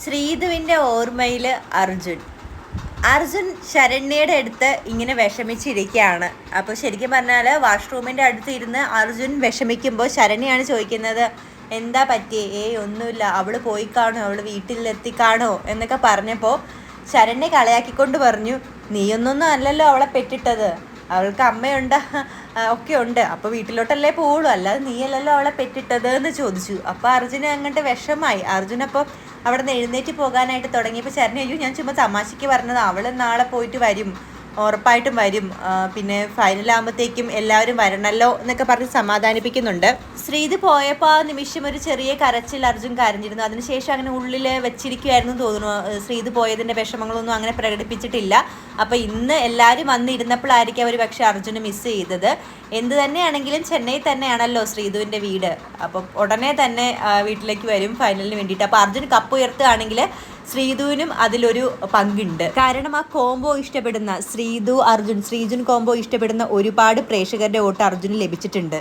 ശ്രീധുവിൻ്റെ ഓർമ്മയിൽ അർജുൻ ശരണ്യയുടെ അടുത്ത് ഇങ്ങനെ വിഷമിച്ചിരിക്കുകയാണ്. അപ്പോൾ ശരിക്കും പറഞ്ഞാൽ വാഷ്റൂമിൻ്റെ അടുത്ത് ഇരുന്ന് അർജുൻ വിഷമിക്കുമ്പോൾ ശരണ്യാണ് ചോദിക്കുന്നത്, എന്താ പറ്റിയേ? ഒന്നുമില്ല, അവൾ പോയി കാണോ, അവൾ വീട്ടിലെത്തിക്കാണോ എന്നൊക്കെ പറഞ്ഞപ്പോൾ ശരണ്യ കളയാക്കിക്കൊണ്ട് പറഞ്ഞു, നീയൊന്നൊന്നും അല്ലല്ലോ അവളെ പെറ്റിട്ടത്, അവൾക്ക് അമ്മയുണ്ട് ഒക്കെ ഉണ്ട്, അപ്പോൾ വീട്ടിലോട്ടല്ലേ പോവുള്ളൂ, അല്ലാതെ നീയല്ലല്ലോ അവളെ പെറ്റിട്ടത് എന്ന് ചോദിച്ചു. അപ്പോൾ അർജുന് അങ്ങോട്ട് വിഷമായി. അർജുനപ്പോൾ അവിടെ നിന്ന് എഴുന്നേറ്റ് പോകാനായിട്ട് തുടങ്ങിയപ്പോൾ ശരണ്യ, അയ്യോ ഞാൻ ചുമ്മാ തമാശയ്ക്ക് പറഞ്ഞത്, അവൾ നാളെ പോയിട്ട് വരും, ഉറപ്പായിട്ടും വരും, പിന്നെ ഫൈനലാകുമ്പോഴത്തേക്കും എല്ലാവരും വരണമല്ലോ എന്നൊക്കെ പറഞ്ഞ് സമാധാനിപ്പിക്കുന്നുണ്ട്. ശ്രീധു പോയപ്പോൾ ആ നിമിഷം ഒരു ചെറിയ കരച്ചിൽ അർജുൻ കരഞ്ഞിരുന്നു. അതിനുശേഷം അങ്ങനെ ഉള്ളിൽ വെച്ചിരിക്കുമായിരുന്നു തോന്നുന്നു. ശ്രീധു പോയതിൻ്റെ വിഷമങ്ങളൊന്നും അങ്ങനെ പ്രകടിപ്പിച്ചിട്ടില്ല. അപ്പോൾ ഇന്ന് എല്ലാവരും വന്നിരുന്നപ്പോഴായിരിക്കും അവർ പക്ഷേ അർജുന് മിസ് ചെയ്തത്. എന്ത് തന്നെയാണെങ്കിലും ചെന്നൈ തന്നെയാണല്ലോ ശ്രീധുവിൻ്റെ വീട്. അപ്പം ഉടനെ തന്നെ വീട്ടിലേക്ക് വരും ഫൈനലിന് വേണ്ടിയിട്ട്. അപ്പോൾ അർജുൻ കപ്പ് ഉയർത്തുകയാണെങ്കിൽ ശ്രീധുവിനും അതിലൊരു പങ്കുണ്ട്. കാരണം ആ കോംബോ ഇഷ്ടപ്പെടുന്ന ശ്രീജുൻ കോംബോ ഇഷ്ടപ്പെടുന്ന ഒരുപാട് പ്രേക്ഷകരുടെ വോട്ട് അർജുന് ലഭിച്ചിട്ടുണ്ട്.